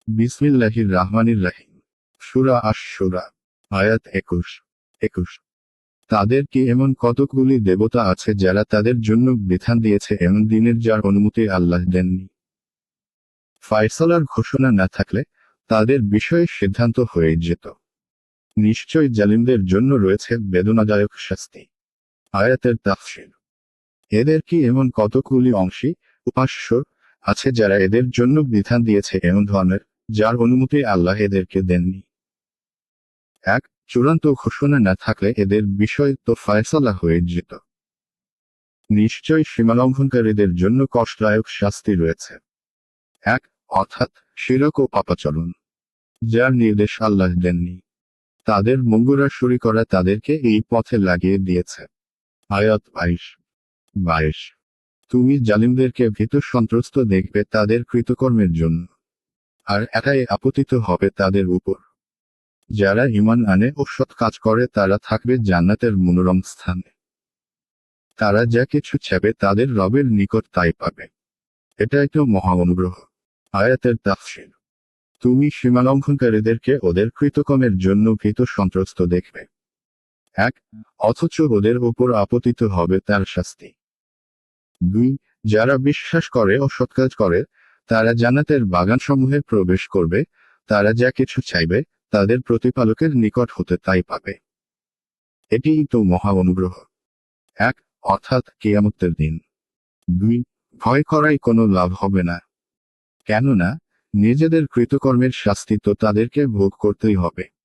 বিসমিল্লাহির রাহমানির রাহিম। সূরা আশ-শূরা, আয়াত 21। তাদের কি এমন কতকগুলি দেবতা আছে যারা তাদের জন্য বিধান দিয়েছে এমন দিনের যার অনুমতি আল্লাহ দেননি? ফায়সালার ঘোষণা না থাকলে তাদের বিষয়ে সিদ্ধান্ত হয়ে যেত। নিশ্চয় জালিমদের জন্য রয়েছে বেদনাদায়ক শাস্তি। আয়াতের তাফসীর। এদের কি এমন কতকগুলি অংশী উপাস্য আছে যারা এদের জন্য বিধান দিয়েছে এমন ধরনের যার অনুমতি আল্লাহ এদেরকে দেননি? এক, চূড়ান্ত ঘোষণা না থাকলে এদের বিষয় তো ফায়সালা হয়ে যেত। নিশ্চয় সীমালঙ্ঘনকারীদের জন্য কষ্টদায়ক শাস্তি রয়েছে। এক, অর্থাৎ শিরক ও পাপাচরণ, যার নির্দেশ আল্লাহ দেননি। তাদের মঙ্গরাসুরি করা তাদেরকে এই পথে লাগিয়ে দিয়েছে। আয়াত 22। তুমি জালিমদেরকে ভীত সন্ত্রস্ত দেখবে তাদের কৃতকর্মের জন্য, আর এটাই আপতিত হবে তাদের উপর। যারা ঈমান আনে ও সৎ কাজ করে তারা থাকবে জান্নাতের মনোরম স্থানে। তারা যা কিছু চাইবে তাদের রবের নিকট তাই পাবে। এটাই তো মহা অনুগ্রহ। আয়াতের তাফসীর। তুমি সীমালঙ্ঘনকারীদেরকে ওদের কৃতকর্মের জন্য ভীত সন্ত্রস্ত দেখবে। এক, অথচ ওদের উপর আপতিত হবে তার শাস্তি। দুই, যারা বিশ্বাস করে ও সৎকাজ করে তারা জান্নাতের বাগানসমূহে প্রবেশ করবে, তারা যা কিছু চাইবে তাদের প্রতিপালকের নিকট হতে তাই পাবে। এটিই তো মহা অনুগ্রহ। এক, অর্থাৎ কিয়ামতের দিন। দুই, ভয় করাই কোনো লাভ হবে না, কেননা নিজেদের কৃতকর্মের শাস্তি তো তাদেরকে ভোগ করতেই হবে।